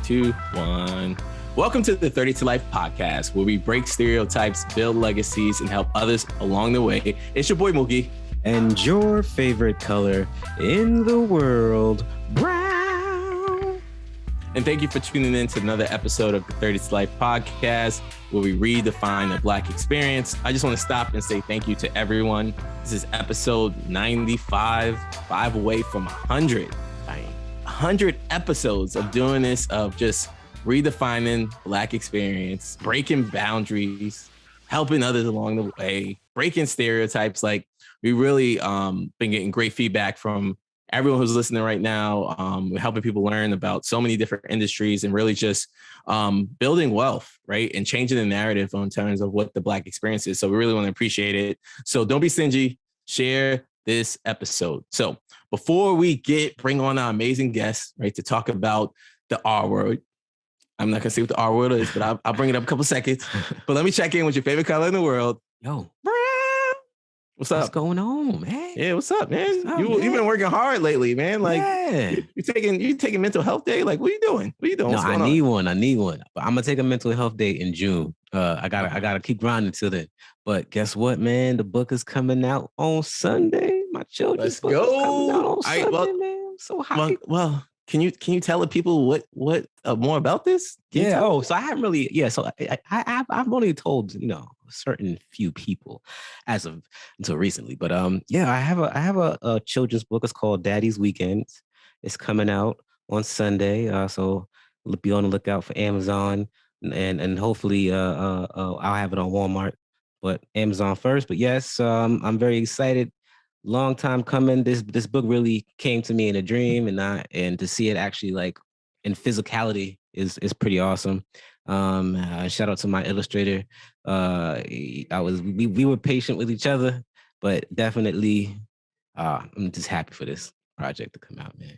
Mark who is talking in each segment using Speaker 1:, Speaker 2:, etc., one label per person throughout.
Speaker 1: 2, 1. Welcome to the 30 to Life podcast, where we break stereotypes, build legacies, and help others along the way. It's your boy Mookie.
Speaker 2: And your favorite color in the world, brown.
Speaker 1: And thank you for tuning in to another episode of the 30 to Life podcast, where we redefine the Black experience. I just want to stop and say thank you to everyone. This is episode 95, 5 away from 100. 100 episodes of doing this, of just redefining Black experience, breaking boundaries, helping others along the way, breaking stereotypes. Like, we really been getting great feedback from everyone who's listening right now. We're helping people learn about so many different industries and really just building wealth, right? And changing the narrative in terms of what the Black experience is. So we really want to appreciate it. So don't be stingy, share this episode. So before we bring on our amazing guests, right, to talk about the R word. I'm not going to say what the R word is, but I'll bring it up a couple seconds. But let me check in with your favorite color in the world.
Speaker 2: Yo,
Speaker 1: what's up?
Speaker 2: What's going on, man?
Speaker 1: Yeah, what's up, man?
Speaker 2: What's up,
Speaker 1: You've been working hard lately, man. Like,
Speaker 2: yeah.
Speaker 1: you taking mental health day? Like, what are you doing?
Speaker 2: No, I need one. But I'm gonna take a mental health day in June. I gotta keep grinding till then. But guess what, man? The book is coming out on Sunday. My children's book is coming out on Sunday, man. I'm so hyped.
Speaker 1: Well, can you tell the people what more about this?
Speaker 2: So I haven't really. Yeah, so I've only told a certain few people until recently. But I have a children's book. It's called Daddy's Weekends. It's coming out on Sunday. So be on the lookout for Amazon and hopefully I'll have it on Walmart, but Amazon first. But yes, I'm very excited. Long time coming. This book really came to me in a dream, and to see it actually like in physicality is pretty awesome. Shout out to my illustrator. We were patient with each other, but definitely I'm just happy for this project to come out, man.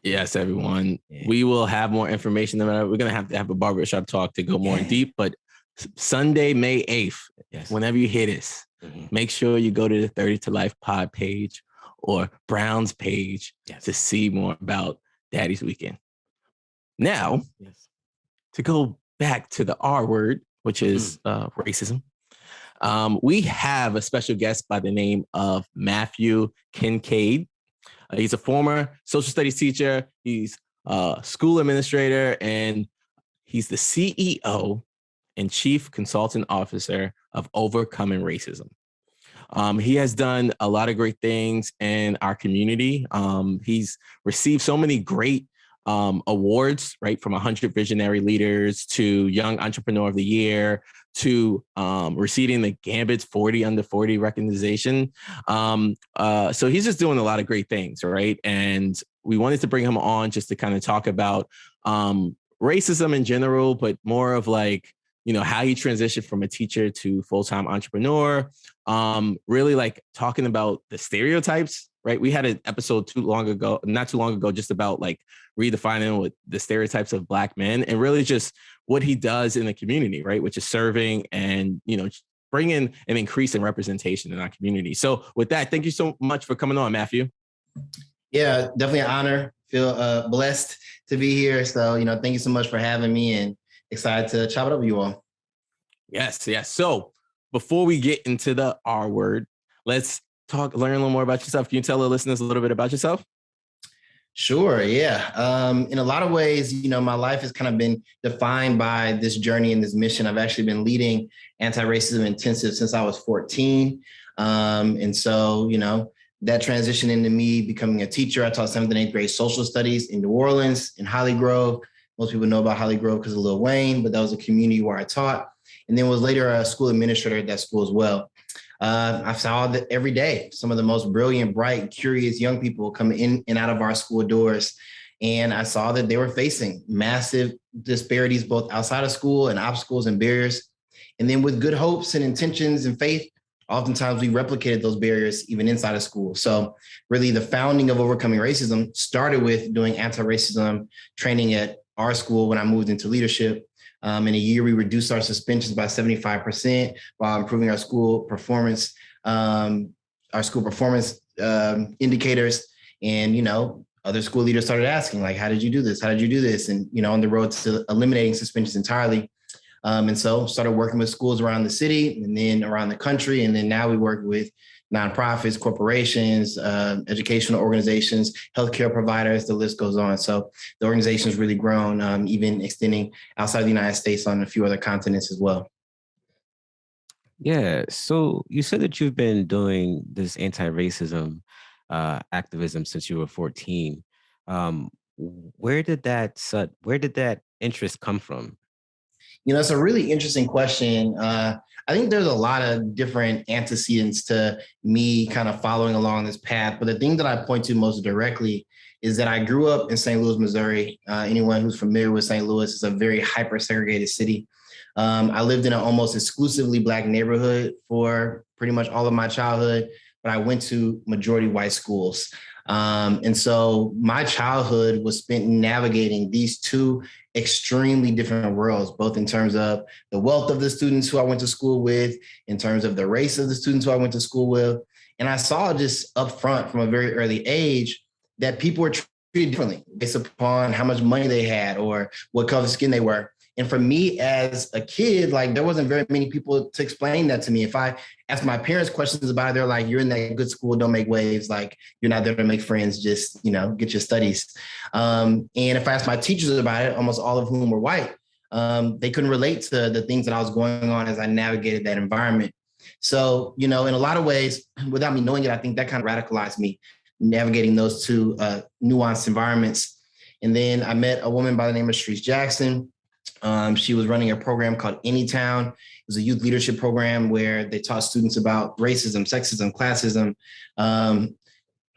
Speaker 1: Yes, everyone. Yeah. We will have more information. We're gonna have to have a barbershop talk to go more in deep, but Sunday, May 8th, whenever you hear this, make sure you go to the 30 to Life pod page or Brown's page to see more about Daddy's Weekend. Now, to go back to the R word, which is racism, we have a special guest by the name of Matthew Kincaid. He's a former social studies teacher. He's a school administrator, and he's the CEO and Chief Consultant Officer of Overcoming Racism. He has done a lot of great things in our community. He's received so many great awards, right? From 100 Visionary Leaders to Young Entrepreneur of the Year to receiving the Gambit's 40 Under 40 recognition. So he's just doing a lot of great things, right? And we wanted to bring him on just to kind of talk about racism in general, but more of like, how he transitioned from a teacher to full-time entrepreneur, really like talking about the stereotypes, right? We had an episode not too long ago, just about like redefining what the stereotypes of Black men and really just what he does in the community, right? Which is serving and, bringing an increase in representation in our community. So with that, thank you so much for coming on, Matthew.
Speaker 3: Yeah, definitely an honor. Feel blessed to be here. So, thank you so much for having me and excited to chop it up with you all.
Speaker 1: Yes. So before we get into the R word, let's learn a little more about yourself. Can you tell the listeners a little bit about yourself?
Speaker 3: Sure. Yeah. In a lot of ways, my life has kind of been defined by this journey and this mission. I've actually been leading anti-racism intensive since I was 14. And so, that transition into me becoming a teacher. I taught 7th and 8th grade social studies in New Orleans, in Holly Grove. Most people know about Holly Grove because of Lil Wayne, but that was a community where I taught, and then was later a school administrator at that school as well. I saw that every day, some of the most brilliant, bright, curious young people come in and out of our school doors. And I saw that they were facing massive disparities, both outside of school and obstacles and barriers. And then with good hopes and intentions and faith, oftentimes we replicated those barriers even inside of school. So really the founding of Overcoming Racism started with doing anti-racism training at our school when I moved into leadership. In a year, we reduced our suspensions by 75% while improving our school performance indicators. And, other school leaders started asking, like, how did you do this? How did you do this? And, on the road to eliminating suspensions entirely. And so started working with schools around the city and then around the country. And then now we work with nonprofits, corporations, educational organizations, healthcare providers, the list goes on. So the organization has really grown, even extending outside of the United States on a few other continents as well.
Speaker 2: Yeah. So you said that you've been doing this anti-racism activism since you were 14. Where did that interest come from?
Speaker 3: It's a really interesting question. I think there's a lot of different antecedents to me kind of following along this path. But the thing that I point to most directly is that I grew up in St. Louis, Missouri. Anyone who's familiar with St. Louis, is a very hyper-segregated city. I lived in an almost exclusively Black neighborhood for pretty much all of my childhood, but I went to majority white schools. And so my childhood was spent navigating these two extremely different worlds, both in terms of the wealth of the students who I went to school with, in terms of the race of the students who I went to school with. And I saw just up front from a very early age that people were treated differently based upon how much money they had or what color skin they were. And for me as a kid, like there wasn't very many people to explain that to me. If I asked my parents questions about it, they're like, you're in that good school, don't make waves. Like you're not there to make friends, just, get your studies. And if I asked my teachers about it, almost all of whom were white, they couldn't relate to the things that I was going on as I navigated that environment. So, in a lot of ways, without me knowing it, I think that kind of radicalized me, navigating those two nuanced environments. And then I met a woman by the name of Sharice Jackson. She was running a program called Anytown. It was a youth leadership program where they taught students about racism, sexism, classism,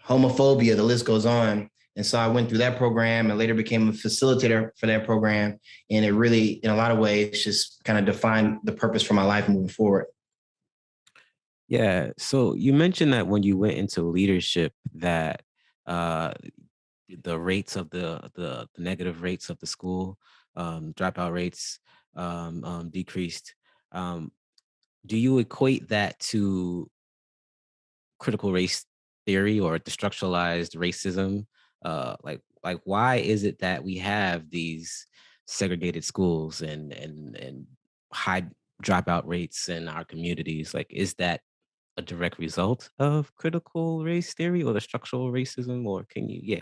Speaker 3: homophobia, the list goes on. And so I went through that program and later became a facilitator for that program. And it really, in a lot of ways, just kind of defined the purpose for my life moving forward.
Speaker 2: Yeah. So you mentioned that when you went into leadership that the rates of the negative rates of the school, dropout rates decreased. Do you equate that to critical race theory or destructuralized racism? Like why is it that we have these segregated schools and high dropout rates in our communities? Like, is that a direct result of critical race theory or the structural racism? Or can you,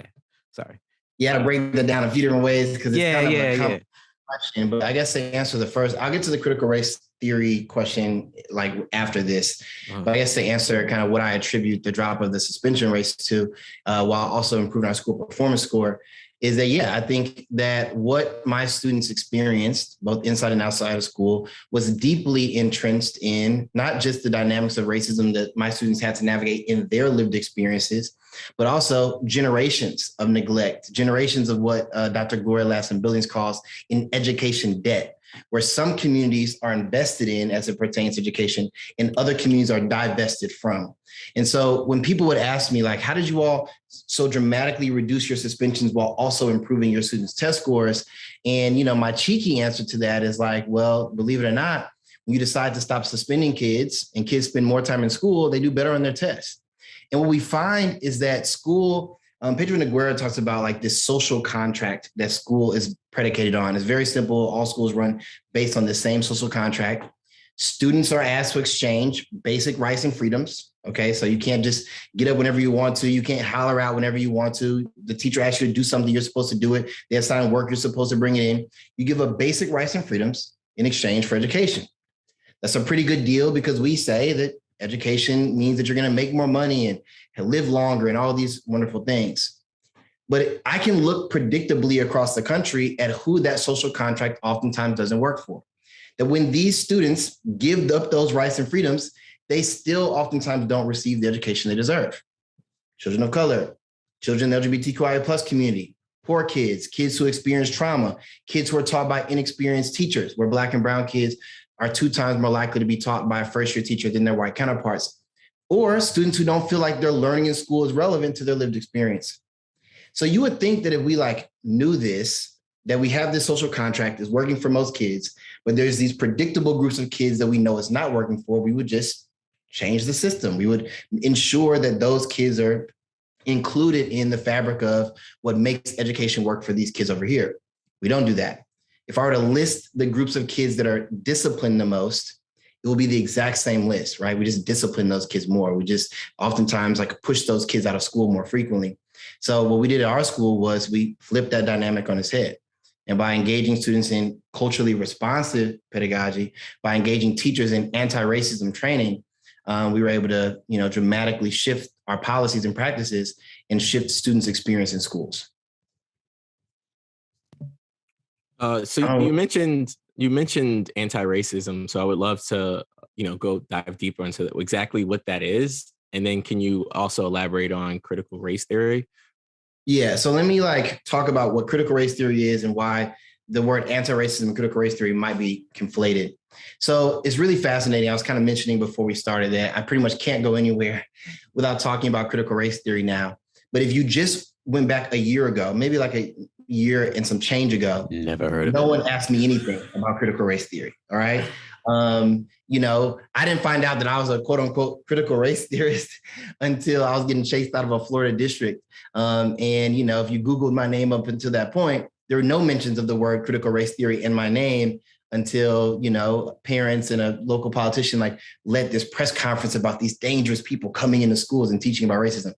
Speaker 2: sorry.
Speaker 3: Yeah, to break that down a few different ways because it's kind of a complex question. But I guess to answer the first, I'll get to the critical race theory question like after this. But I guess to answer kind of what I attribute the drop of the suspension rates to, while also improving our school performance score, is that, I think that what my students experienced, both inside and outside of school, was deeply entrenched in not just the dynamics of racism that my students had to navigate in their lived experiences, but also generations of neglect, generations of what Dr. Gloria Ladson-Billings calls an education debt, where some communities are invested in as it pertains to education and other communities are divested from. And so when people would ask me, like, how did you all so dramatically reduce your suspensions while also improving your students' test scores? And, my cheeky answer to that is like, well, believe it or not, when you decide to stop suspending kids and kids spend more time in school, they do better on their tests. And what we find is that school, Pedro Noguera talks about like this social contract that school is predicated on. It's very simple. All schools run based on the same social contract. Students are asked to exchange basic rights and freedoms. Okay, so you can't just get up whenever you want to. You can't holler out whenever you want to. The teacher asks you to do something, you're supposed to do it. They assign work, you're supposed to bring it in. You give up basic rights and freedoms in exchange for education. That's a pretty good deal because we say that education means that you're going to make more money and live longer and all these wonderful things. But I can look predictably across the country at who that social contract oftentimes doesn't work for. That when these students give up those rights and freedoms, they still oftentimes don't receive the education they deserve. Children of color, children in the LGBTQIA plus community, poor kids, kids who experience trauma, kids who are taught by inexperienced teachers, where Black and brown kids are 2 times more likely to be taught by a first-year teacher than their white counterparts, or students who don't feel like their learning in school is relevant to their lived experience. So you would think that if we knew this, that we have this social contract is working for most kids, but there's these predictable groups of kids that we know it's not working for, we would just change the system. We would ensure that those kids are included in the fabric of what makes education work for these kids over here. We don't do that. If I were to list the groups of kids that are disciplined the most, it will be the exact same list, right? We just discipline those kids more. We just oftentimes like push those kids out of school more frequently. So what we did at our school was we flipped that dynamic on its head. And by engaging students in culturally responsive pedagogy, by engaging teachers in anti-racism training, we were able to, dramatically shift our policies and practices and shift students' experience in schools.
Speaker 1: So you mentioned anti-racism. So I would love to, go dive deeper into exactly what that is. And then can you also elaborate on critical race theory?
Speaker 3: Yeah. So let me talk about what critical race theory is and why the word anti-racism and critical race theory might be conflated. So it's really fascinating. I was kind of mentioning before we started that I pretty much can't go anywhere without talking about critical race theory now. But if you just went back a year ago, maybe like a year and some change ago,
Speaker 2: never heard of it.
Speaker 3: No one asked me anything about critical race theory. All right. I didn't find out that I was a quote unquote critical race theorist until I was getting chased out of a Florida district. If you Googled my name up until that point, there were no mentions of the word critical race theory in my name until, parents and a local politician led this press conference about these dangerous people coming into schools and teaching about racism.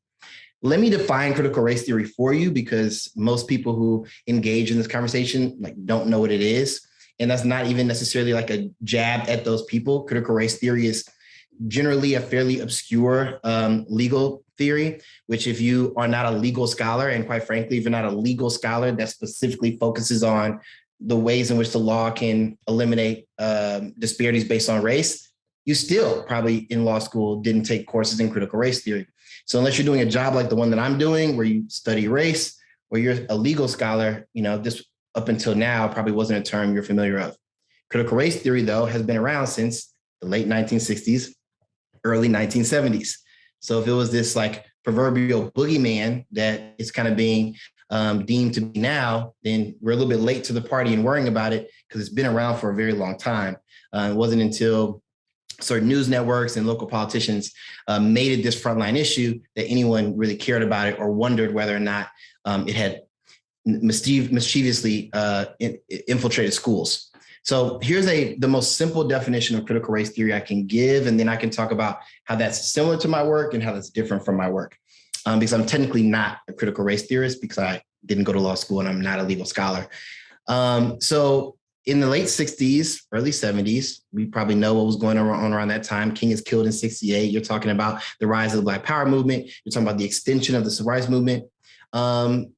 Speaker 3: Let me define critical race theory for you, because most people who engage in this conversation don't know what it is. And that's not even necessarily a jab at those people. Critical race theory is generally a fairly obscure legal theory, which if you are not a legal scholar, and quite frankly, if you're not a legal scholar that specifically focuses on the ways in which the law can eliminate disparities based on race, you still probably in law school didn't take courses in critical race theory. So unless you're doing a job like the one that I'm doing, where you study race, or you're a legal scholar, this up until now probably wasn't a term you're familiar of. Critical race theory, though, has been around since the late 1960s, early 1970s. So if it was this proverbial boogeyman that is kind of being deemed to be now, then we're a little bit late to the party and worrying about it, because it's been around for a very long time. It wasn't until certain news networks and local politicians made it this frontline issue that anyone really cared about it or wondered whether or not it had mischievously infiltrated schools. So here's the most simple definition of critical race theory I can give, and then I can talk about how that's similar to my work and how that's different from my work. Because I'm technically not a critical race theorist, because I didn't go to law school and I'm not a legal scholar. So in the late 60s, early 70s, we probably know what was going on around that time. King is killed in 68. You're talking about the rise of the Black Power movement. You're talking about the extension of the civil rights movement.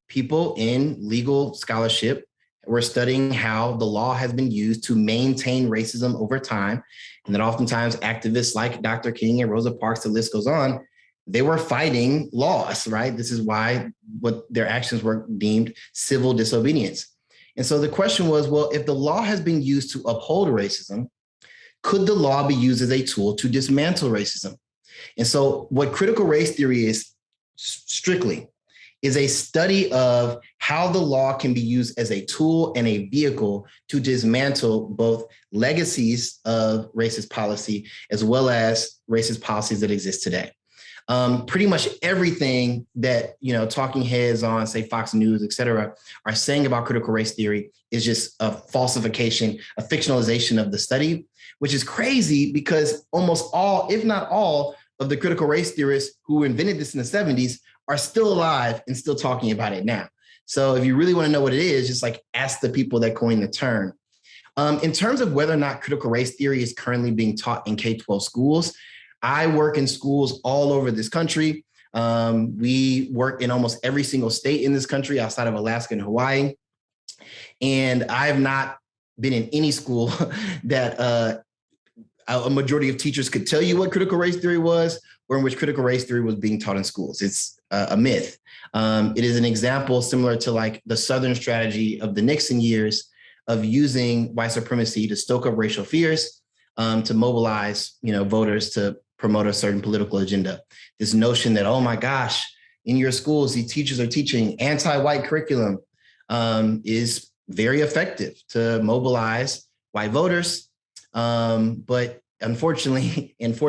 Speaker 3: People in legal scholarship were studying how the law has been used to maintain racism over time. And that oftentimes activists like Dr. King and Rosa Parks, the list goes on, they were fighting laws, right? This is why what their actions were deemed civil disobedience. And so the question was, well, if the law has been used to uphold racism, could the law be used as a tool to dismantle racism? And so what critical race theory is strictly is a study of how the law can be used as a tool and a vehicle to dismantle both legacies of racist policy as well as racist policies that exist today. Pretty much everything that, talking heads on, say, Fox News, et cetera, are saying about critical race theory is just a falsification, a fictionalization of the study, which is crazy because almost all, if not all, of the critical race theorists who invented this in the 70s are still alive and still talking about it now. So if you really want to know what it is, just ask the people that coined the term. In terms of whether or not critical race theory is currently being taught in K-12 schools, I work in schools all over this country. We work in almost every single state in this country outside of Alaska and Hawaii. And I have not been in any school that a majority of teachers could tell you what critical race theory was, or in which critical race theory was being taught in schools. It's a myth. It is an example similar to the Southern strategy of the Nixon years of using white supremacy to stoke up racial fears, to mobilize, voters to promote a certain political agenda. This notion that, oh my gosh, in your schools, these teachers are teaching anti-white curriculum is very effective to mobilize white voters. But unfortunately, it's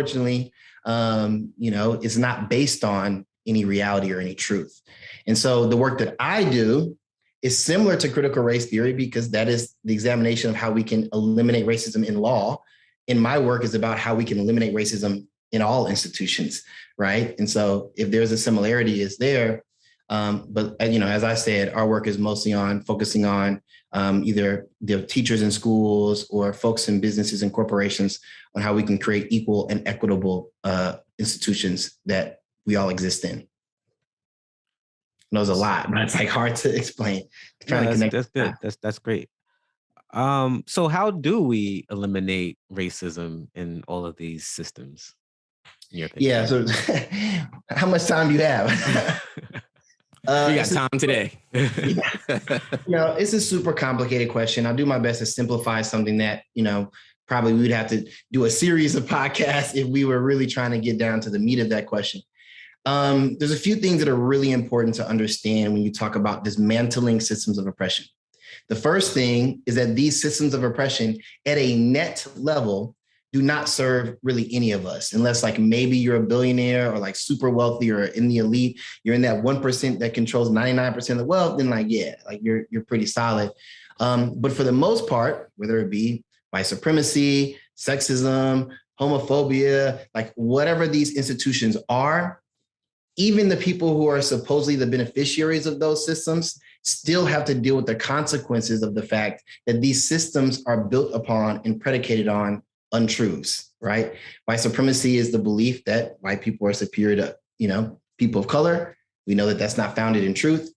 Speaker 3: not based on any reality or any truth. And so the work that I do is similar to critical race theory, because that is the examination of how we can eliminate racism in law. And my work is about how we can eliminate racism in all institutions, right? And so if there's a similarity, it's there. But as I said, our work is mostly on focusing on either the teachers in schools or folks in businesses and corporations on how we can create equal and equitable institutions that we all exist in. That was a lot, but it's like hard to explain.
Speaker 2: That's good. That's great. So how do we eliminate racism in all of these systems?
Speaker 3: Yeah. So how much time do you have?
Speaker 1: We got time today.
Speaker 3: It's a super complicated question. I'll do my best to simplify something that, probably we would have to do a series of podcasts if we were really trying to get down to the meat of that question. There's a few things that are really important to understand when you talk about dismantling systems of oppression. The first thing is that these systems of oppression at a net level do not serve really any of us, unless like maybe you're a billionaire or like super wealthy or in the elite, you're in that 1% that controls 99% of the wealth, then you're pretty solid. But for the most part, whether it be white supremacy, sexism, homophobia, like whatever these institutions are, even the people who are supposedly the beneficiaries of those systems still have to deal with the consequences of the fact that these systems are built upon and predicated on untruths, right? White supremacy is the belief that white people are superior to, people of color. We know that that's not founded in truth.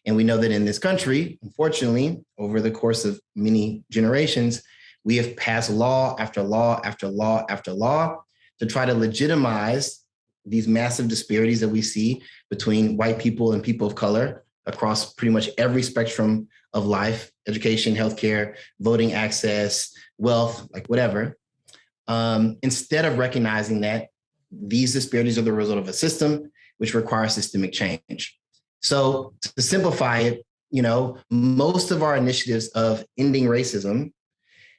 Speaker 3: And we know that in this country, unfortunately, over the course of many generations, we have passed law after law after law after law to try to legitimize these massive disparities that we see between white people and people of color across pretty much every spectrum of life, education, healthcare, voting access, wealth, like whatever. Instead of recognizing that these disparities are the result of a system which requires systemic change. So to simplify it, most of our initiatives of ending racism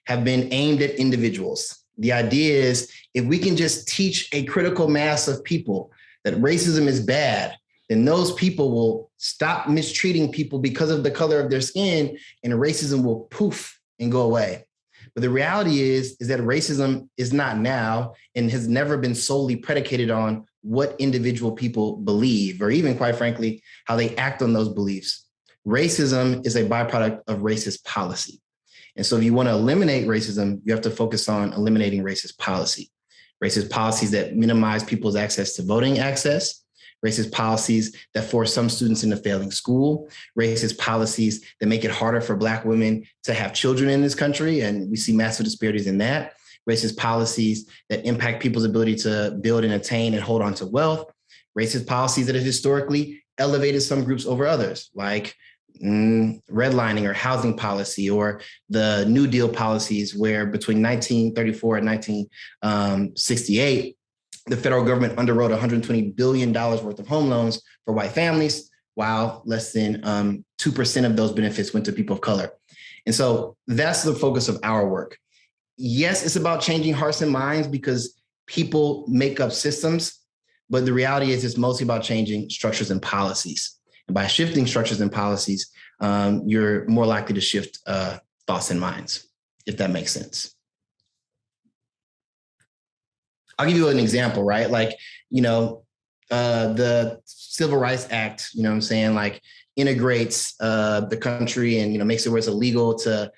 Speaker 3: have been aimed at individuals. The idea is if we can just teach a critical mass of people that racism is bad, then those people will stop mistreating people because of the color of their skin, and racism will poof and go away. But the reality is that racism is not now and has never been solely predicated on what individual people believe, or even, quite frankly, how they act on those beliefs. Racism is a byproduct of racist policy. And so if you want to eliminate racism, you have to focus on eliminating racist policy. Racist policies that minimize people's access to voting access, racist policies that force some students into failing school, racist policies that make it harder for Black women to have children in this country, and we see massive disparities in that, racist policies that impact people's ability to build and attain and hold on to wealth, racist policies that have historically elevated some groups over others, like redlining or housing policy, or the New Deal policies where between 1934 and 1968, the federal government underwrote $120 billion worth of home loans for white families, while less than 2% of those benefits went to people of color. And so that's the focus of our work. Yes, it's about changing hearts and minds because people make up systems, but the reality is it's mostly about changing structures and policies. And by shifting structures and policies, you're more likely to shift thoughts and minds, if that makes sense. I'll give you an example, right? Like, the Civil Rights Act, integrates the country and, makes it where it's illegal to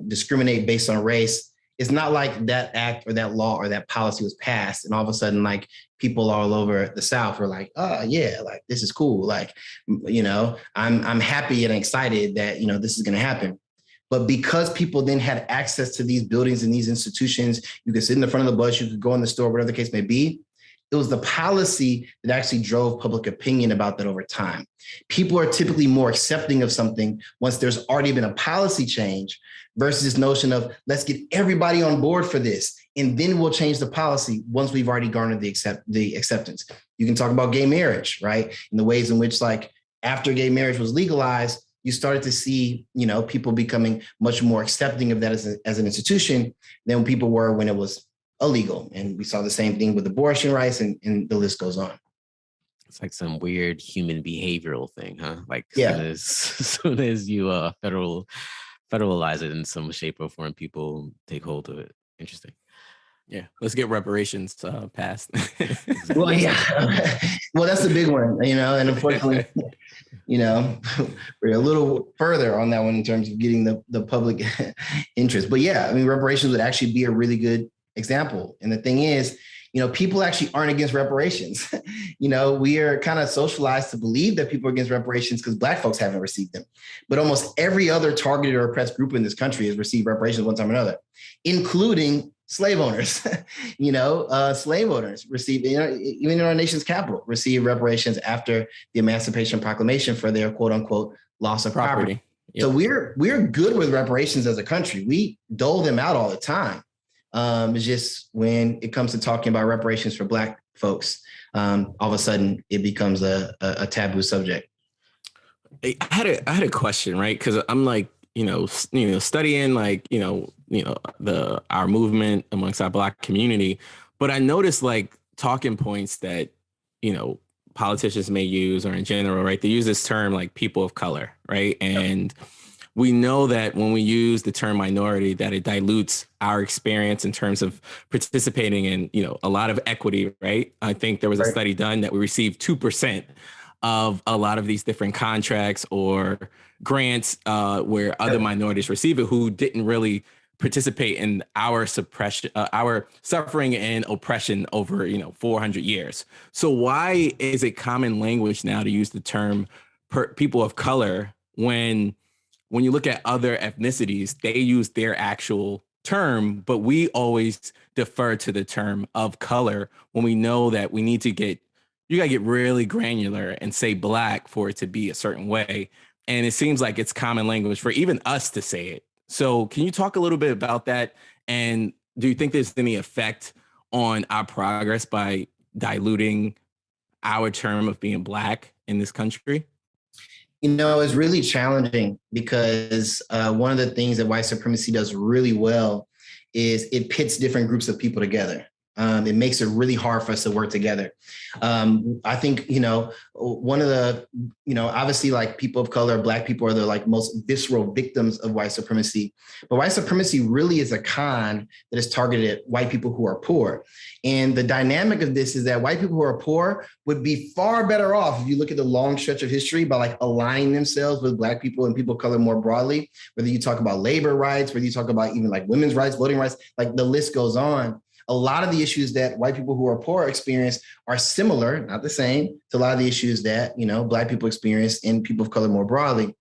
Speaker 3: discriminate based on race. It's not like that act or that law or that policy was passed and all of a sudden, like, people all over the South were like, oh yeah, like, this is cool. Like, I'm happy and excited that, this is going to happen. But because people then had access to these buildings and these institutions, you could sit in the front of the bus, you could go in the store, whatever the case may be. It was the policy that actually drove public opinion about that over time. People are typically more accepting of something once there's already been a policy change versus this notion of let's get everybody on board for this, and then we'll change the policy once we've already garnered the acceptance. You can talk about gay marriage, right? And the ways in which, like, after gay marriage was legalized, you started to see, people becoming much more accepting of that as an institution than people were when it was illegal. And we saw the same thing with abortion rights, and the list goes on.
Speaker 2: It's like some weird human behavioral thing, huh? Like
Speaker 3: Yeah.
Speaker 2: as soon as you federalize it in some shape or form, people take hold of it. Interesting.
Speaker 1: Yeah, let's get reparations passed.
Speaker 3: Well, yeah. Well, that's the big one, and unfortunately, we're a little further on that one in terms of getting the public interest. But yeah, I mean, reparations would actually be a really good example. And the thing is, people actually aren't against reparations. We are kind of socialized to believe that people are against reparations because Black folks haven't received them. But almost every other targeted or oppressed group in this country has received reparations one time or another, including slave owners. Slave owners receive, even in our nation's capital, receive reparations after the Emancipation Proclamation for their quote unquote loss of property. Yep. So we're good with reparations as a country. We dole them out all the time. It's just when it comes to talking about reparations for Black folks, all of a sudden it becomes a taboo subject.
Speaker 1: I had a question, right? Because I'm like, studying like, our movement amongst our Black community. But I noticed like talking points that, politicians may use, or in general, right? They use this term like people of color, right? And we know that when we use the term minority, that it dilutes our experience in terms of participating in, a lot of equity, right? I think there was a study done that we received 2% of a lot of these different contracts or grants where other minorities receive it, who didn't really participate in our suppression, our suffering and oppression over, 400 years. So why is it common language now to use the term people of color when you look at other ethnicities, they use their actual term, but we always defer to the term of color when we know that we need to you gotta get really granular and say Black for it to be a certain way. And it seems like it's common language for even us to say it. So can you talk a little bit about that? And do you think there's any effect on our progress by diluting our term of being Black in this country?
Speaker 3: It's really challenging because one of the things that white supremacy does really well is it pits different groups of people together. It makes it really hard for us to work together. I think, one of the, obviously like people of color, Black people are the like most visceral victims of white supremacy. But white supremacy really is a con that is targeted at white people who are poor. And the dynamic of this is that white people who are poor would be far better off if you look at the long stretch of history by like aligning themselves with Black people and people of color more broadly, whether you talk about labor rights, whether you talk about even like women's rights, voting rights, like the list goes on. A lot of the issues that white people who are poor experience are similar, not the same, to a lot of the issues that, Black people experience and people of color more broadly.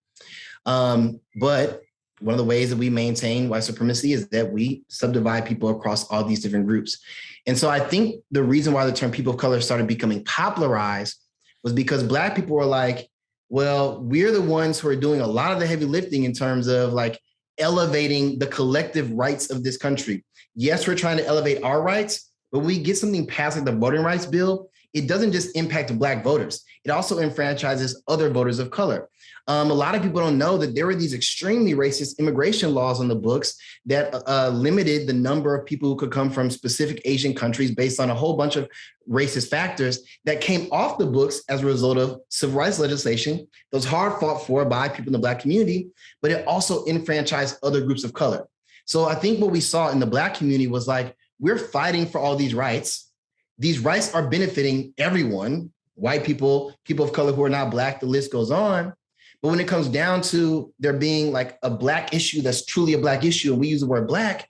Speaker 3: But one of the ways that we maintain white supremacy is that we subdivide people across all these different groups. And so I think the reason why the term people of color started becoming popularized was because Black people were like, well, we're the ones who are doing a lot of the heavy lifting in terms of like elevating the collective rights of this country. Yes, we're trying to elevate our rights, but when we get something passed like the voting rights bill, it doesn't just impact Black voters. It also enfranchises other voters of color. A lot of people don't know that there were these extremely racist immigration laws on the books that limited the number of people who could come from specific Asian countries based on a whole bunch of racist factors that came off the books as a result of civil rights legislation that was hard fought for by people in the Black community, but it also enfranchised other groups of color. So I think what we saw in the Black community was like, we're fighting for all these rights. These rights are benefiting everyone, white people, people of color who are not Black, the list goes on. But when it comes down to there being like a Black issue that's truly a Black issue, and we use the word Black,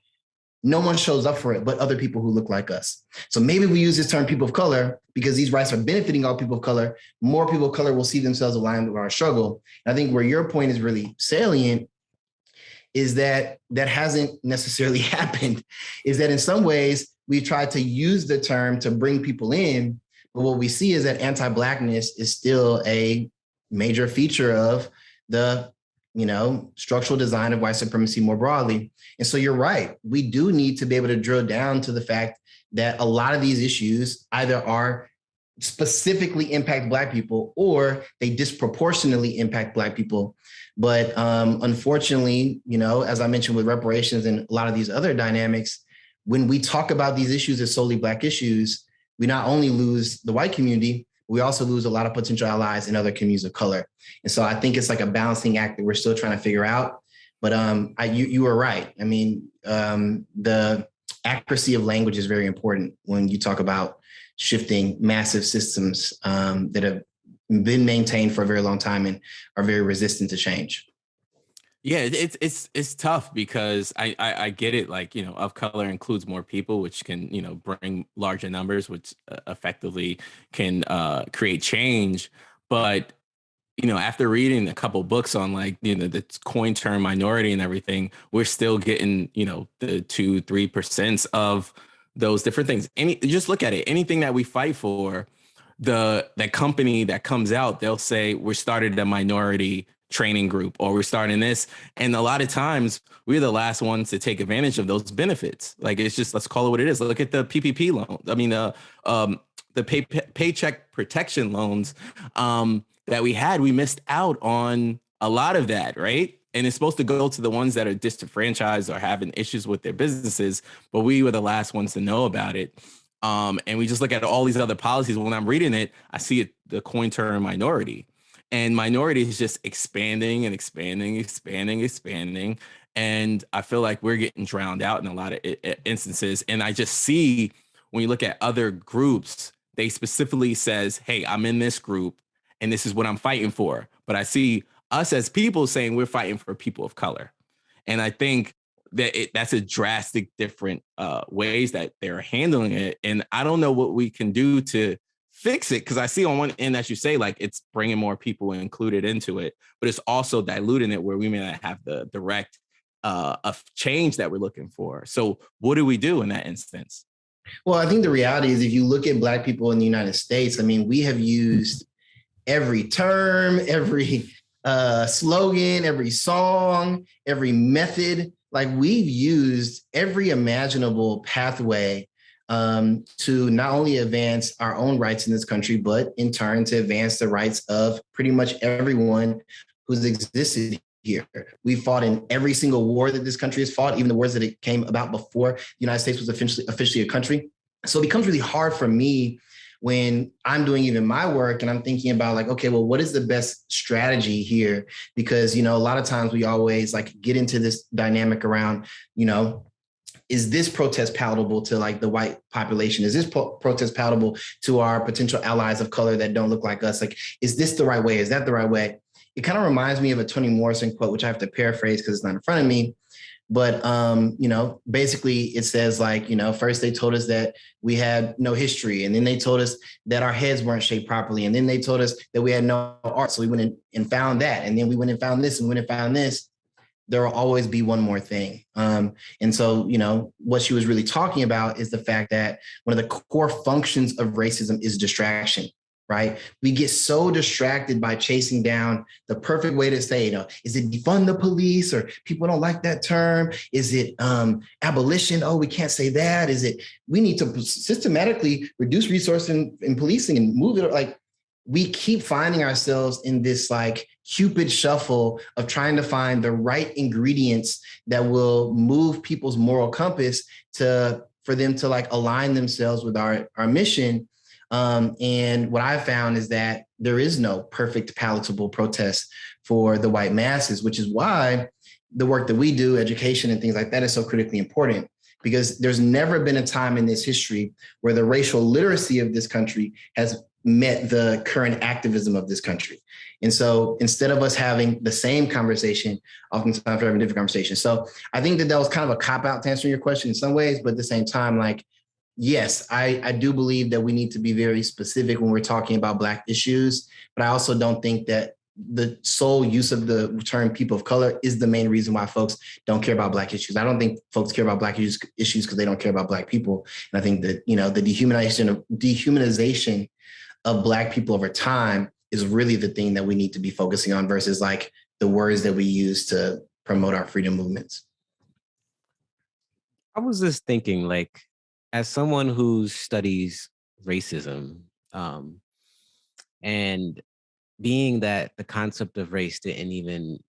Speaker 3: no one shows up for it but other people who look like us. So maybe we use this term people of color because these rights are benefiting all people of color. More people of color will see themselves aligned with our struggle. And I think where your point is really salient is that hasn't necessarily happened, is that in some ways we've tried to use the term to bring people in, but what we see is that anti-Blackness is still a major feature of the, structural design of white supremacy more broadly. And so you're right, we do need to be able to drill down to the fact that a lot of these issues either are specifically impact Black people or they disproportionately impact Black people. But unfortunately, as I mentioned with reparations and a lot of these other dynamics, when we talk about these issues as solely Black issues, we not only lose the white community, We also lose a lot of potential allies in other communities of color. And so I think it's like a balancing act that we're still trying to figure out. But you were right. I mean, the accuracy of language is very important when you talk about shifting massive systems that have been maintained for a very long time and are very resistant to change.
Speaker 1: Yeah, it's tough because I get it. Like, of color includes more people, which can, bring larger numbers, which effectively can create change. But, after reading a couple books on like, the coin term minority and everything, we're still getting, the 2-3% of those different things. Just look at it. Anything that we fight for, that company that comes out, they'll say we started a minority training group or we're starting this, and a lot of times we're the last ones to take advantage of those benefits. Like, it's just, let's call it what it is. Look at the PPP loan. I mean, the paycheck protection loans that we had. We missed out on a lot of that, right? And it's supposed to go to the ones that are disenfranchised or having issues with their businesses, but we were the last ones to know about it. And we just look at all these other policies. When I'm reading it, I see it, the coin term minority. And minority is just expanding and expanding, expanding, expanding. And I feel like we're getting drowned out in a lot of instances. And I just see, when you look at other groups, they specifically says, hey, I'm in this group and this is what I'm fighting for. But I see us as people saying we're fighting for people of color. And I think that that's a drastic different ways that they're handling it. And I don't know what we can do to fix it, because I see on one end, as you say, like, it's bringing more people included into it, but it's also diluting it where we may not have the direct of change that we're looking for. So what do we do in that instance?
Speaker 3: Well, I think the reality is, if you look at Black people in the United States, I mean, we have used every term, every slogan, every song, every method. Like, we've used every imaginable pathway to not only advance our own rights in this country, but in turn to advance the rights of pretty much everyone who's existed here. We fought in every single war that this country has fought, even the wars that it came about before the United States was officially a country. So it becomes really hard for me when I'm doing even my work and I'm thinking about, like, okay, well, what is the best strategy here? Because, a lot of times we always like get into this dynamic around, is this protest palatable to like the white population? Is this protest palatable to our potential allies of color that don't look like us? Like, is this the right way? Is that the right way? It kind of reminds me of a Toni Morrison quote, which I have to paraphrase because it's not in front of me. But, basically it says, like, first they told us that we had no history, and then they told us that our heads weren't shaped properly. And then they told us that we had no art. So we went and found that. And then we went and found this and went and found this. There will always be one more thing. And so, what she was really talking about is the fact that one of the core functions of racism is distraction, right? We get so distracted by chasing down the perfect way to say, is it defund the police, or people don't like that term? Is it abolition? Oh, we can't say that. Is it, we need to systematically reduce resources in policing and move it? Like, we keep finding ourselves in this like Cupid shuffle of trying to find the right ingredients that will move people's moral compass for them to like align themselves with our mission. And what I found is that there is no perfect palatable protest for the white masses, which is why the work that we do, education and things like that, is so critically important. Because there's never been a time in this history where the racial literacy of this country has met the current activism of this country. And so instead of us having the same conversation, oftentimes we're having different conversations. So I think that was kind of a cop-out to answer your question in some ways, but at the same time, like, yes, I do believe that we need to be very specific when we're talking about Black issues, but I also don't think that the sole use of the term people of color is the main reason why folks don't care about Black issues. I don't think folks care about Black issues because they don't care about Black people. And I think that, the dehumanization of Black people over time is really the thing that we need to be focusing on, versus like the words that we use to promote our freedom movements.
Speaker 2: I was just thinking, like, as someone who studies racism, and being that the concept of race didn't even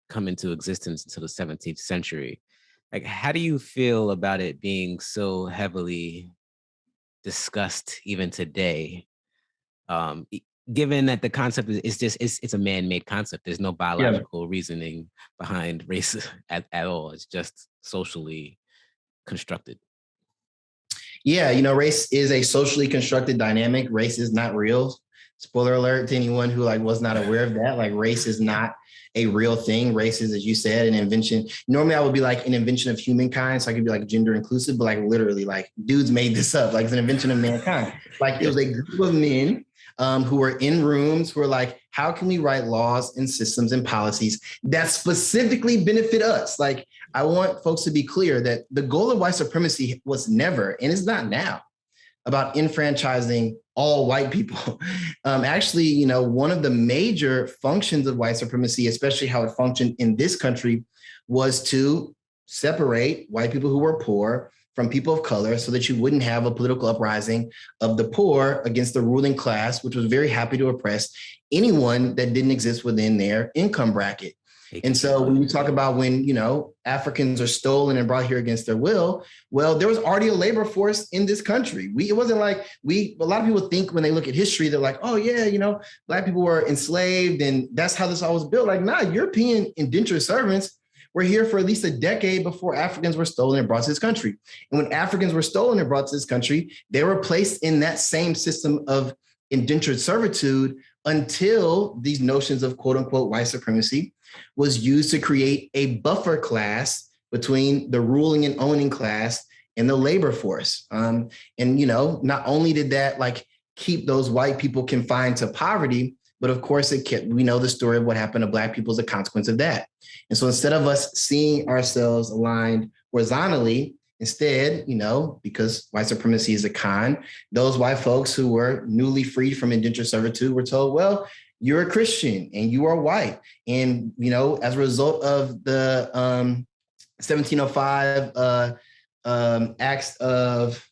Speaker 2: come into existence until the 17th century, like, how do you feel about it being so heavily discussed even today? given that the concept is just it's a man-made concept. There's no biological reasoning behind race at all. It's just socially constructed.
Speaker 3: Yeah, race is a socially constructed dynamic. Race is not real. Spoiler alert to anyone who was not aware of that. Race is not a real thing. Race is, as you said, an invention. Normally I would be an invention of humankind. So I could be gender inclusive, but literally dudes made this up. It's an invention of mankind. It was a group of men who were in rooms who were how can we write laws and systems and policies that specifically benefit us? I want folks to be clear that the goal of white supremacy was never, and is not now, about enfranchising all white people. Actually, one of the major functions of white supremacy, especially how it functioned in this country, was to separate white people who were poor from people of color so that you wouldn't have a political uprising of the poor against the ruling class, which was very happy to oppress anyone that didn't exist within their income bracket. And so when you talk about when, Africans are stolen and brought here against their will, well, there was already a labor force in this country. It wasn't a lot of people think when they look at history, they're oh yeah, Black people were enslaved and that's how this all was built. Nah, European indentured servants were here for at least a decade before Africans were stolen and brought to this country. And when Africans were stolen and brought to this country, they were placed in that same system of indentured servitude until these notions of quote unquote white supremacy was used to create a buffer class between the ruling and owning class and the labor force. And, not only did that keep those white people confined to poverty, but of course we know the story of what happened to Black people as a consequence of that. And so instead of us seeing ourselves aligned horizontally, instead, because white supremacy is a con, those white folks who were newly freed from indentured servitude were told, well, you're a Christian and you are white. And, as a result of the 1705 acts of,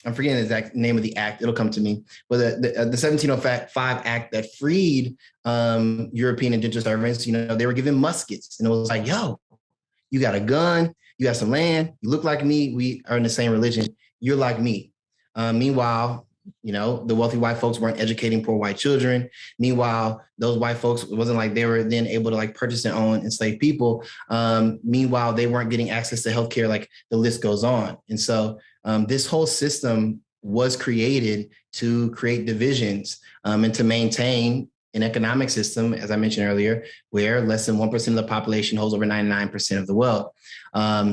Speaker 3: I'm forgetting the exact name of the act, it'll come to me, but the 1705 act that freed European indentured servants, they were given muskets. And it was yo, you got a gun, you got some land, you look like me, we are in the same religion, you're like me. Meanwhile, the wealthy white folks weren't educating poor white children. Meanwhile, those white folks, it wasn't they were then able to purchase and own enslaved people. Meanwhile, they weren't getting access to healthcare, the list goes on. And so this whole system was created to create divisions and to maintain an economic system, as I mentioned earlier, where less than 1% of the population holds over 99% of the wealth.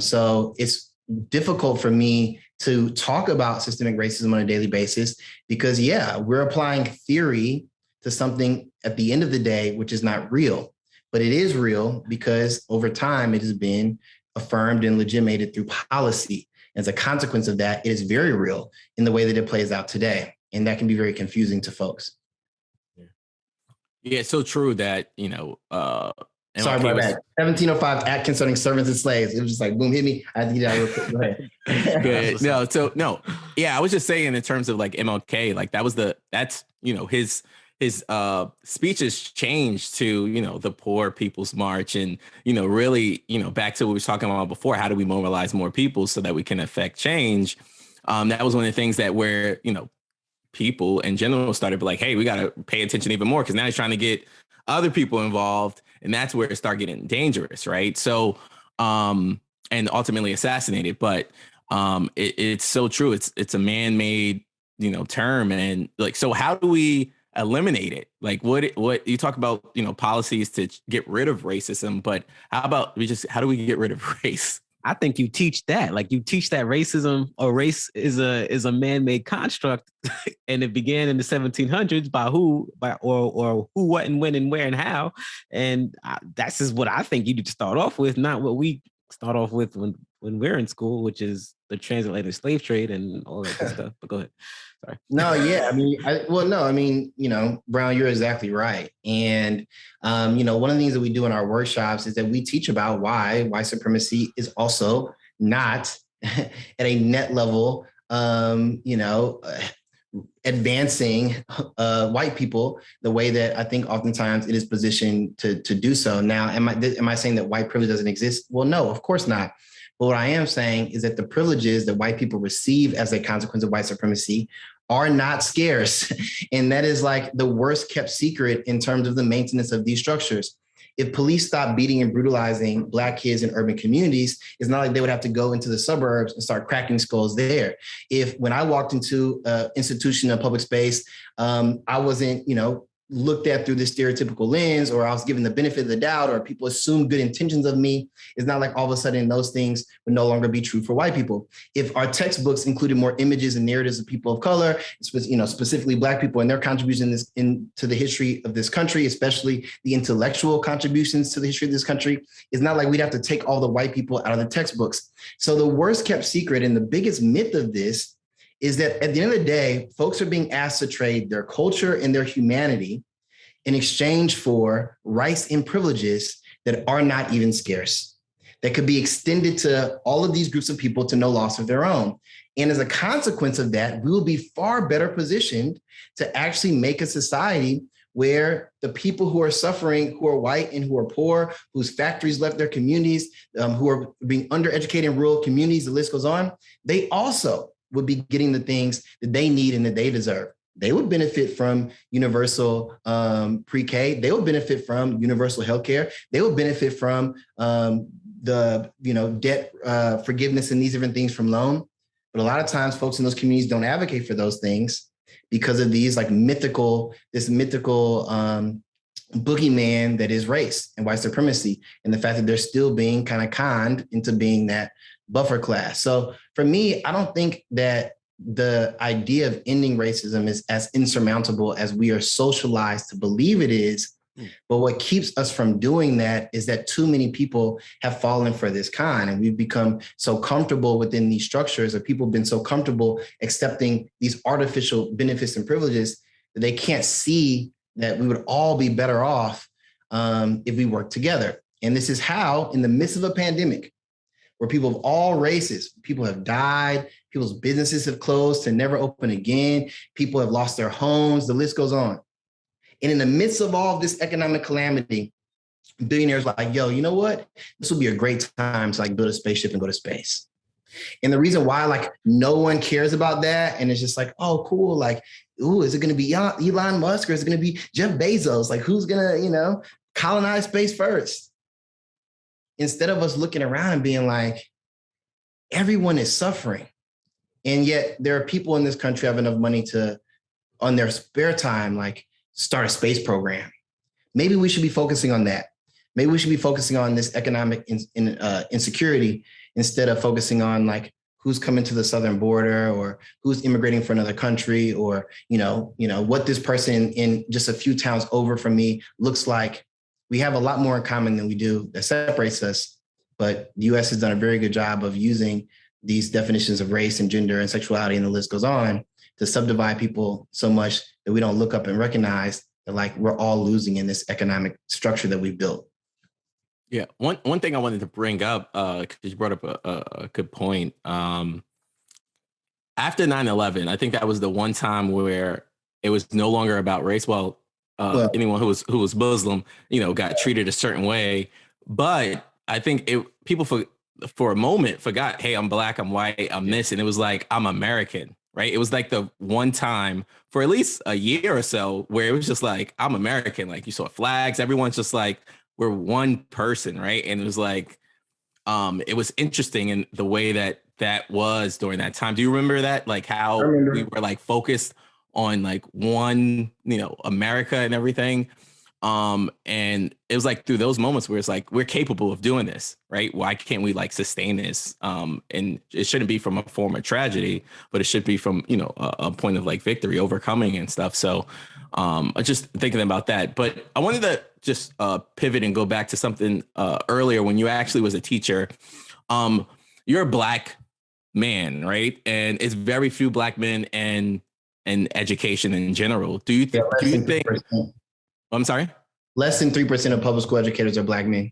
Speaker 3: So it's difficult for me to talk about systemic racism on a daily basis because, we're applying theory to something at the end of the day, which is not real, but it is real because over time it has been affirmed and legitimated through policy. As a consequence of that, it is very real in the way that it plays out today. And that can be very confusing to folks.
Speaker 1: Yeah, it's so true that,
Speaker 3: sorry about that. 1705 Act Concerning Servants and Slaves. It was just boom, hit me. I had to get out real quick. Go ahead.
Speaker 1: Good. Yeah, I was just saying in terms of MLK, that's his speeches changed to, the Poor People's March and, really, back to what we were talking about before, how do we mobilize more people so that we can affect change? That was one of the things that where, people in general started to be hey, we got to pay attention even more because now he's trying to get other people involved. And that's where it started getting dangerous, right? So, and ultimately assassinated. But it's so true. It's a man-made, term. And so how do we eliminate it? What you talk about, policies to get rid of racism, but how about how do we get rid of race?
Speaker 2: I think you teach that. You teach that racism or race is a man-made construct, and it began in the 1700s by who, what, and when, and where, and how. And that's just what I think you need to start off with, not what we start off with when we're in school, which is the transatlantic slave trade and all that good stuff. But go ahead. Sorry.
Speaker 3: No, yeah. Brown, you're exactly right. And, one of the things that we do in our workshops is that we teach about why white supremacy is also not at a net level, advancing white people the way that I think oftentimes it is positioned to do so. Now, am I saying that white privilege doesn't exist? Well, no, of course not. But what I am saying is that the privileges that white people receive as a consequence of white supremacy are not scarce. And that is like the worst kept secret in terms of the maintenance of these structures. If police stop beating and brutalizing Black kids in urban communities, it's not like they would have to go into the suburbs and start cracking skulls there. If when I walked into an institution of public space, I wasn't, looked at through this stereotypical lens, or I was given the benefit of the doubt, or people assume good intentions of me, it's not like all of a sudden those things would no longer be true for white people. If our textbooks included more images and narratives of people of color, specifically Black people and their contributions into the history of this country, especially the intellectual contributions to the history of this country, it's not like we'd have to take all the white people out of the textbooks. So the worst kept secret and the biggest myth of this is that at the end of the day, folks are being asked to trade their culture and their humanity in exchange for rights and privileges that are not even scarce, that could be extended to all of these groups of people to no loss of their own. And as a consequence of that, we will be far better positioned to actually make a society where the people who are suffering, who are white and who are poor, whose factories left their communities, who are being undereducated in rural communities, the list goes on, they also would be getting the things that they need and that they deserve. They would benefit from universal pre-K. They would benefit from universal healthcare. They would benefit from the debt forgiveness and these different things from loan. But a lot of times folks in those communities don't advocate for those things because of these mythical boogeyman that is race and white supremacy, and the fact that they're still being kind of conned into being that buffer class. So for me, I don't think that the idea of ending racism is as insurmountable as we are socialized to believe it is. But what keeps us from doing that is that too many people have fallen for this con, and we've become so comfortable within these structures, or people have been so comfortable accepting these artificial benefits and privileges that they can't see that we would all be better off if we work together. And this is how, in the midst of a pandemic, where people of all races, people have died, people's businesses have closed to never open again, people have lost their homes, the list goes on. And in the midst of all of this economic calamity, billionaires are like, yo, you know what? This will be a great time to build a spaceship and go to space. And the reason why no one cares about that, and it's just oh, cool, is it going to be Elon Musk or is it going to be Jeff Bezos? Who's going to, colonize space first? Instead of us looking around and being everyone is suffering. And yet there are people in this country who have enough money to, on their spare time, start a space program. Maybe we should be focusing on that. Maybe we should be focusing on this economic insecurity instead of focusing on who's coming to the southern border, or who's immigrating from another country, or, what this person in just a few towns over from me looks like. We have a lot more in common than we do that separates us. But the US has done a very good job of using these definitions of race and gender and sexuality, and the list goes on, to subdivide people so much that we don't look up and recognize that we're all losing in this economic structure that we've built.
Speaker 1: Yeah. One thing I wanted to bring up, because you brought up a good point. After 9/11, I think that was the one time where it was no longer about race. Well, anyone who was Muslim, got treated a certain way. But I think people for a moment forgot, hey, I'm Black, I'm white, I'm this. And it was I'm American, right? It was the one time for at least a year or so where it was just I'm American. You saw flags, everyone's just we're one person, right? And it was it was interesting in the way that was during that time. Do you remember that? How we were focused on one, America and everything. And it was through those moments where it's we're capable of doing this, right? Why can't we sustain this? And it shouldn't be from a form of tragedy, but it should be from, a point of victory, overcoming and stuff. So just thinking about that. But I wanted to just pivot and go back to something earlier when you actually was a teacher. You're a Black man, right? And it's very few Black men and education in general. Do you think? I'm sorry?
Speaker 3: Less than 3% of public school educators are Black men.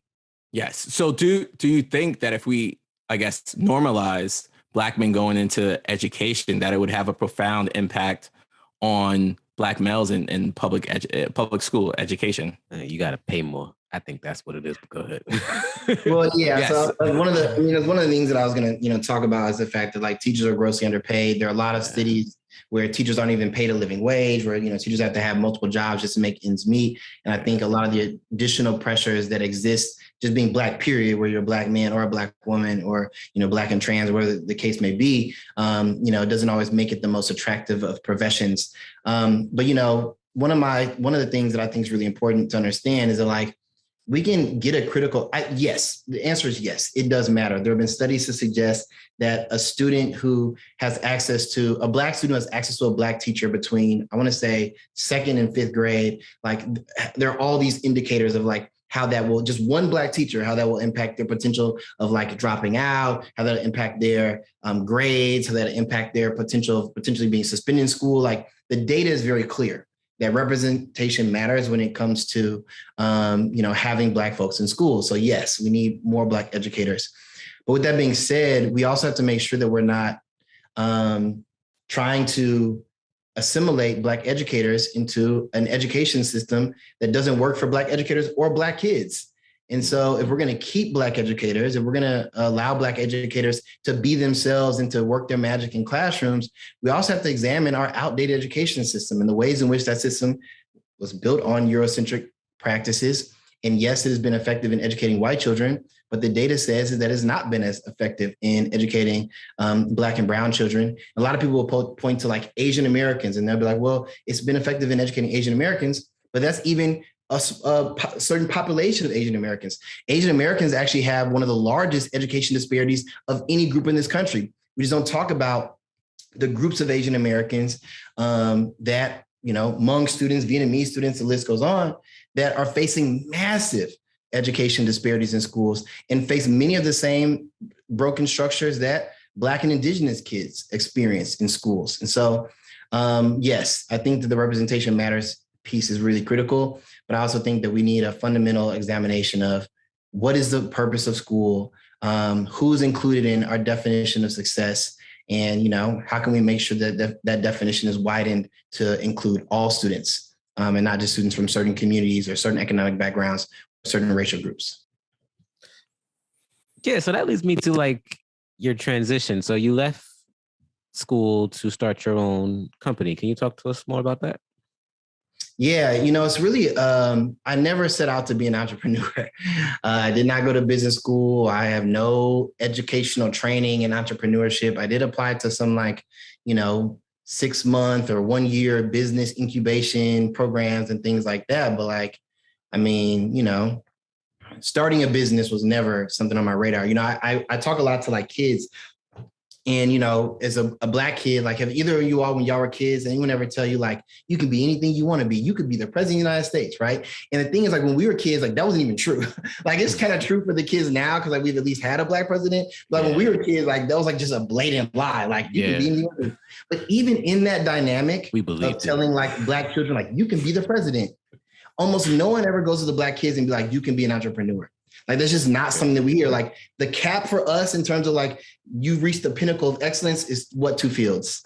Speaker 1: Yes. So do you think that if we, normalize Black men going into education, that it would have a profound impact on Black males in public school education?
Speaker 2: You got to pay more. I think that's what it is. Go ahead.
Speaker 3: Well, yeah. Yes. So one of the things that I was going to, talk about is the fact that teachers are grossly underpaid. There are a lot of cities where teachers aren't even paid a living wage, where, teachers have to have multiple jobs just to make ends meet. And I think a lot of the additional pressures that exist just being Black, period, where you're a Black man or a Black woman or, Black and trans, or whatever the case may be, it doesn't always make it the most attractive of professions. But, one of the things that I think is really important to understand is that, like, we can get a critical, yes, the answer is yes, it does matter. There have been studies to suggest that a student who has access to, a Black student who has access to a Black teacher between, I want to say, 2nd and 5th grade, like, there are all these indicators of, like, how that will, just one Black teacher, how that will impact their potential of, like, dropping out, how that will impact their grades, how that will impact their potential of potentially being suspended in school. Like, the data is very clear that representation matters when it comes to, having Black folks in school. So yes, we need more Black educators. But with that being said, we also have to make sure that we're not trying to assimilate Black educators into an education system that doesn't work for Black educators or Black kids. And so if we're going to keep Black educators, if we're going to allow Black educators to be themselves and to work their magic in classrooms, we also have to examine our outdated education system and the ways in which that system was built on Eurocentric practices. And yes, it has been effective in educating white children, but the data says that it's not been as effective in educating Black and brown children. A lot of people will point to, like, Asian Americans, and they'll be like, well, it's been effective in educating Asian Americans, but that's even a certain population of Asian Americans. Asian Americans actually have one of the largest education disparities of any group in this country. We just don't talk about the groups of Asian Americans that, Hmong students, Vietnamese students, the list goes on, that are facing massive education disparities in schools and face many of the same broken structures that Black and Indigenous kids experience in schools. And so, yes, I think that the representation matters piece is really critical, but I also think that we need a fundamental examination of what is the purpose of school, who's included in our definition of success, and, how can we make sure that that definition is widened to include all students, and not just students from certain communities or certain economic backgrounds, certain racial groups.
Speaker 2: Yeah, so that leads me to, like, your transition. So you left school to start your own company. Can you talk to us more about that?
Speaker 3: Yeah, it's really, I never set out to be an entrepreneur. I did not go to business school. I have no educational training in entrepreneurship. I did apply to some, 6-month or 1-year business incubation programs and things like that. But, starting a business was never something on my radar. I talk a lot to, kids. And, as a Black kid, have either of you all, when y'all were kids, anyone ever tell you, you can be anything you want to be? You could be the president of the United States, right? And the thing is, when we were kids, that wasn't even true. It's kind of true for the kids now because, we've at least had a Black president. But when we were kids, that was, just a blatant lie. You can be anything. But even in that dynamic of telling, Black children, you can be the president, almost no one ever goes to the Black kids and be like, you can be an entrepreneur. That's just not something that we hear. The cap for us in terms of you've reached the pinnacle of excellence is what 2 fields?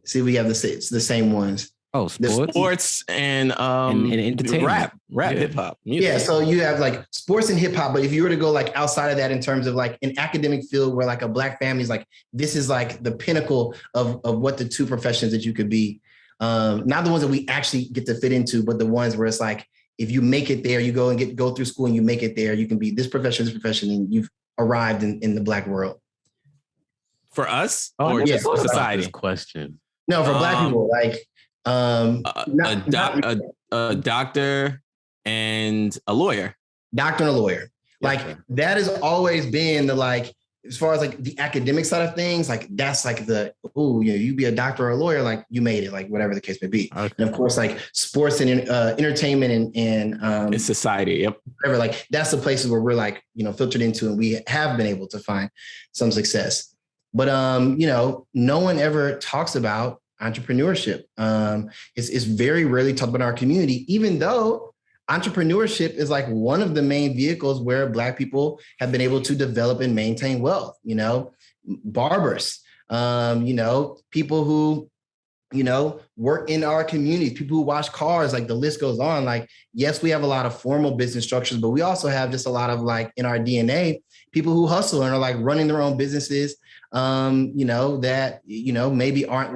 Speaker 3: See, we have the same ones.
Speaker 2: Oh,
Speaker 1: sports and
Speaker 2: entertainment,
Speaker 1: rap, hip hop.
Speaker 3: Yeah, so you have sports and hip hop, but if you were to go outside of that in terms of an academic field where a Black family is this is the pinnacle of what the 2 professions that you could be. Not the ones that we actually get to fit into, but the ones where it's if you make it there, you go through school and you make it there, you can be this profession, and you've arrived in the Black world.
Speaker 1: For us or just for society?
Speaker 2: This question.
Speaker 3: No, for Black people,
Speaker 1: a doctor and a lawyer.
Speaker 3: Doctor and a lawyer. That has always been the as far as the academic side of things, that's you be a doctor or a lawyer, you made it, whatever the case may be. Okay. And of course, sports and entertainment and
Speaker 1: it's society. Yep.
Speaker 3: Whatever, that's the places where we're filtered into, and we have been able to find some success. But no one ever talks about entrepreneurship. It's very rarely talked about in our community, even though entrepreneurship is one of the main vehicles where Black people have been able to develop and maintain wealth. Barbers, people who, work in our communities, people who wash cars, the list goes on. Yes, we have a lot of formal business structures, but we also have just a lot of in our DNA, people who hustle and are running their own businesses, that, maybe aren't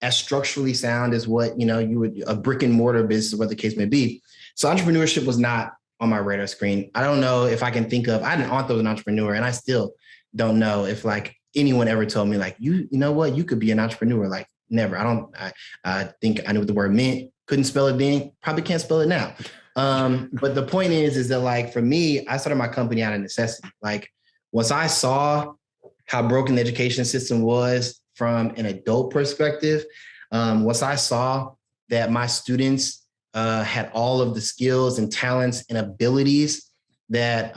Speaker 3: as structurally sound as what, you would, a brick and mortar business, what the case may be. So entrepreneurship was not on my radar screen. I don't know if I can think of, I had an aunt that was an entrepreneur, and I still don't know if like anyone ever told me like, you know what, you could be an entrepreneur. Like never. I think I knew what the word meant. Couldn't spell it then, probably can't spell it now. But the point is that like, for me, I started my company out of necessity. Like once I saw how broken the education system was from an adult perspective, once I saw that my students had all of the skills and talents and abilities that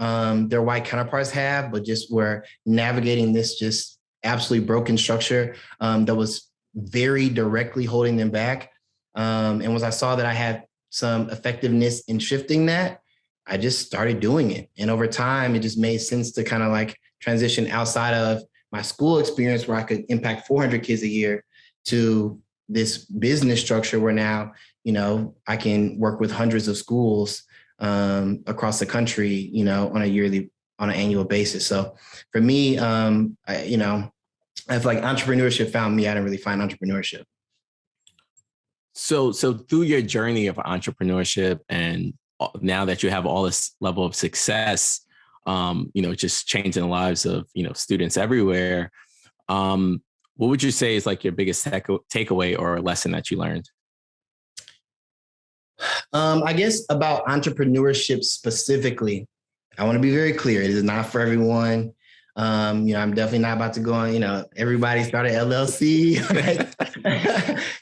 Speaker 3: their white counterparts have, but just were navigating this just absolutely broken structure that was very directly holding them back. And once I saw that I had some effectiveness in shifting that, I just started doing it. And over time, it just made sense to kind of like transition outside of my school experience where I could impact 400 kids a year to this business structure where now, I can work with hundreds of schools across the country, on an annual basis. So for me, I feel like entrepreneurship found me. I didn't really find entrepreneurship.
Speaker 1: So through your journey of entrepreneurship, and now that you have all this level of success, just changing the lives of, students everywhere, what would you say is like your biggest takeaway or lesson that you learned?
Speaker 3: I guess about entrepreneurship specifically, I want to be very clear. It is not for everyone. I'm definitely not about to go on, everybody started LLC.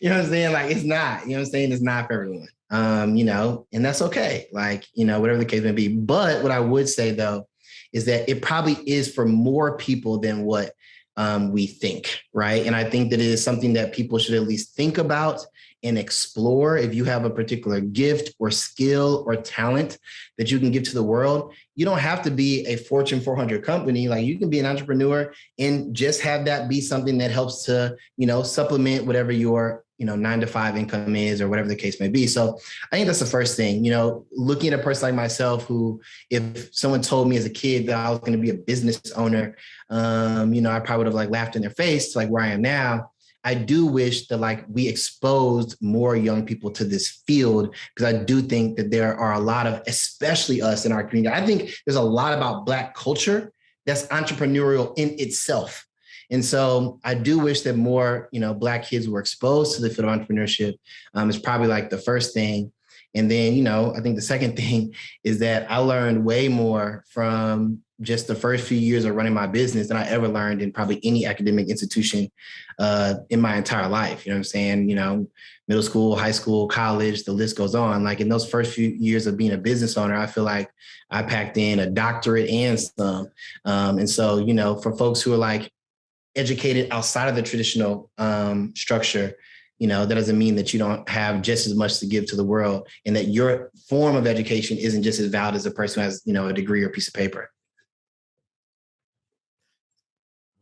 Speaker 3: You know what I'm saying? Like, it's not, it's not for everyone. And that's okay. Like, whatever the case may be. But what I would say though, is that it probably is for more people than what we think, right? And I think that it is something that people should at least think about and explore. If you have a particular gift or skill or talent that you can give to the world, you don't have to be a Fortune 400 company. Like you can be an entrepreneur and just have that be something that helps to, supplement whatever your, 9-to-5 income is or whatever the case may be. So I think that's the first thing, looking at a person like myself who, if someone told me as a kid that I was going to be a business owner, I probably would have like laughed in their face to like where I am now. I do wish that like we exposed more young people to this field, because I do think that there are a lot of, especially us in our community, I think there's a lot about Black culture that's entrepreneurial in itself. And so I do wish that more, Black kids were exposed to the field of entrepreneurship. Is probably like the first thing. And then, I think the second thing is that I learned way more from just the first few years of running my business than I ever learned in probably any academic institution in my entire life. You know what I'm saying? Middle school, high school, college, the list goes on. Like in those first few years of being a business owner, I feel like I packed in a doctorate and some. And so, for folks who are like educated outside of the traditional structure, that doesn't mean that you don't have just as much to give to the world, and that your form of education isn't just as valid as a person who has, a degree or a piece of paper.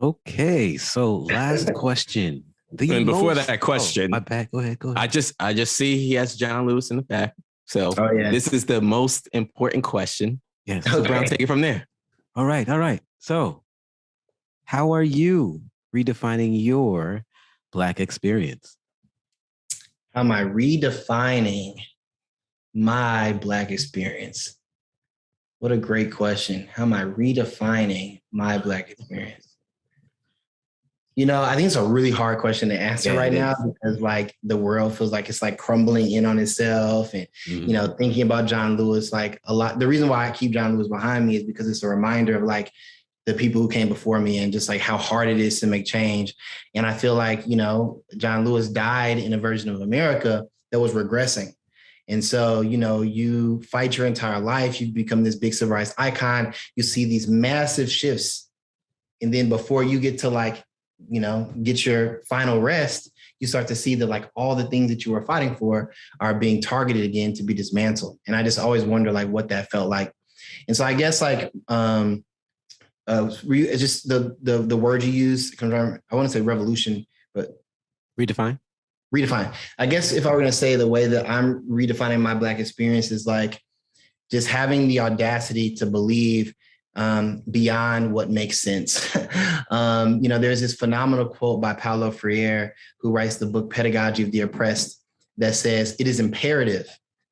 Speaker 2: Okay, so last question.
Speaker 1: And before that question,
Speaker 2: my bad. Go ahead.
Speaker 1: I just see he has John Lewis in the back. So This is the most important question.
Speaker 2: Yes.
Speaker 1: So Brown, take it from there.
Speaker 2: All right. So how are you redefining your Black experience?
Speaker 3: How am I redefining my Black experience? What a great question. How am I redefining my Black experience? I think it's a really hard question to answer right now, because like the world feels like it's like crumbling in on itself. And, thinking about John Lewis, like a lot, the reason why I keep John Lewis behind me is because it's a reminder of like the people who came before me and just like how hard it is to make change. And I feel like, John Lewis died in a version of America that was regressing. And so, you fight your entire life, you become this big civil rights icon, you see these massive shifts. And then before you get to like, get your final rest, you start to see that like all the things that you were fighting for are being targeted again to be dismantled. And I just always wonder like what that felt like. And so I guess like, it's just the word you use, I want to say revolution, but
Speaker 2: Redefine.
Speaker 3: I guess if I were going to say the way that I'm redefining my Black experience is like just having the audacity to believe beyond what makes sense. There's this phenomenal quote by Paulo Freire, who writes the book Pedagogy of the Oppressed, that says, "It is imperative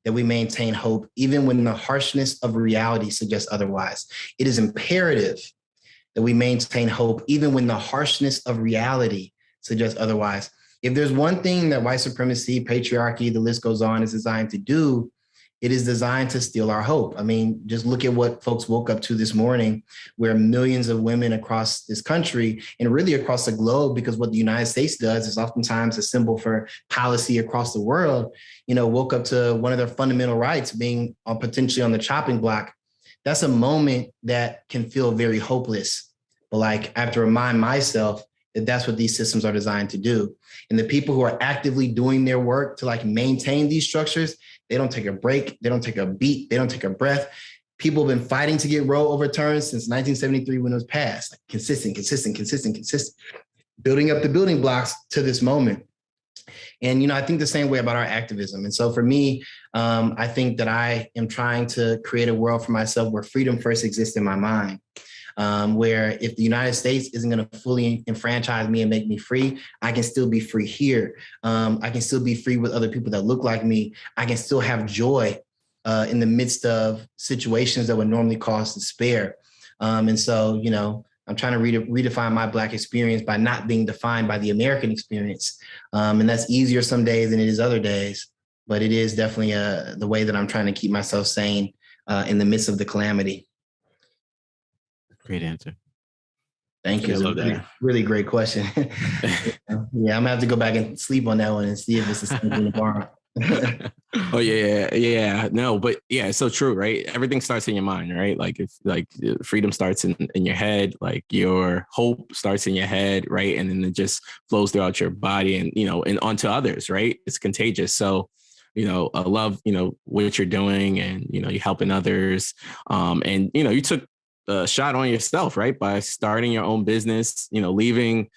Speaker 3: that we maintain hope even when the harshness of reality suggests otherwise." It is imperative that we maintain hope even when the harshness of reality suggests otherwise. If there's one thing that white supremacy, patriarchy, the list goes on, is designed to do, it is designed to steal our hope. I mean, just look at what folks woke up to this morning, where millions of women across this country and really across the globe, because what the United States does is oftentimes a symbol for policy across the world, woke up to one of their fundamental rights being potentially on the chopping block. That's a moment that can feel very hopeless. But I have to remind myself that that's what these systems are designed to do. And the people who are actively doing their work to maintain these structures, they don't take a break. They don't take a beat. They don't take a breath. People have been fighting to get Roe overturned since 1973 when it was passed. Consistent, building up the building blocks to this moment. And, I think the same way about our activism. And so for me, I think that I am trying to create a world for myself where freedom first exists in my mind. Where if the United States isn't going to fully enfranchise me and make me free, I can still be free here. I can still be free with other people that look like me. I can still have joy in the midst of situations that would normally cause despair. And so, I'm trying to redefine my Black experience by not being defined by the American experience. And that's easier some days than it is other days. But it is definitely the way that I'm trying to keep myself sane in the midst of the calamity.
Speaker 2: Great answer.
Speaker 3: Thank you.
Speaker 1: I love that.
Speaker 3: Really great question. I'm gonna have to go back and sleep on that one and see if it's the same thing tomorrow.
Speaker 1: Oh yeah. No, but yeah, it's so true, right? Everything starts in your mind, right? If freedom starts in your head, your hope starts in your head, right? And then it just flows throughout your body and and onto others, right? It's contagious. So I love what you're doing, and you're helping others. And you took a shot on yourself, right? By starting your own business, leaving,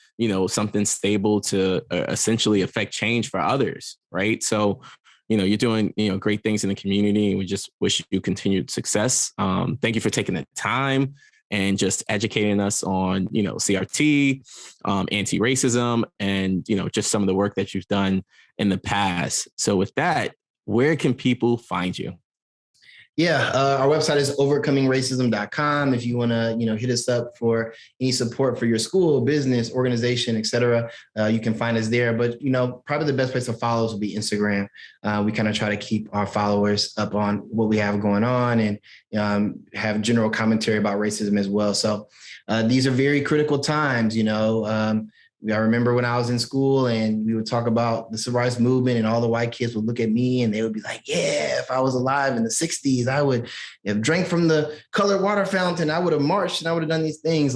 Speaker 1: something stable to essentially affect change for others, right? So, you're doing, great things in the community, and we just wish you continued success. Thank you for taking the time and just educating us on, CRT, anti-racism, and, just some of the work that you've done in the past. So with that, where can people find you?
Speaker 3: Yeah, our website is overcomingracism.com. If you want to, hit us up for any support for your school, business, organization, et cetera, you can find us there. But, probably the best place to follow us will be Instagram. We kind of try to keep our followers up on what we have going on and have general commentary about racism as well. So these are very critical times, I remember when I was in school and we would talk about the civil rights movement, and all the white kids would look at me and they would be like, yeah, if I was alive in the 60s, I would have drank from the colored water fountain. I would have marched and I would have done these things.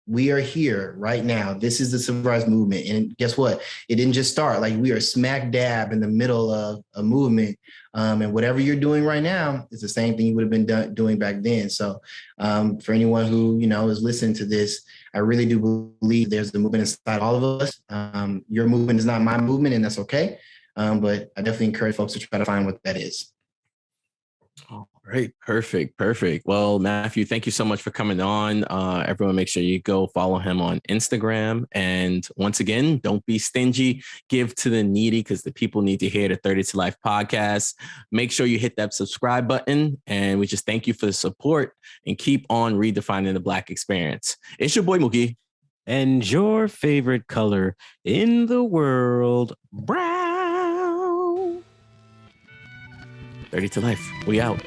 Speaker 3: We are here right now. This is the civil rights movement. And guess what? It didn't just start. We are smack dab in the middle of a movement. And whatever you're doing right now is the same thing you would have been doing back then. So for anyone who, is listening to this, I really do believe there's the movement inside all of us. Your movement is not my movement, and that's okay. But I definitely encourage folks to try to find what that is.
Speaker 1: All right. Perfect. Well, Matthew, thank you so much for coming on. Everyone, make sure you go follow him on Instagram. And once again, don't be stingy. Give to the needy, because the people need to hear the 30 to Life podcast. Make sure you hit that subscribe button. And we just thank you for the support and keep on redefining the Black experience. It's your boy, Mookie.
Speaker 2: And your favorite color in the world, brown.
Speaker 1: 30 to Life. We out.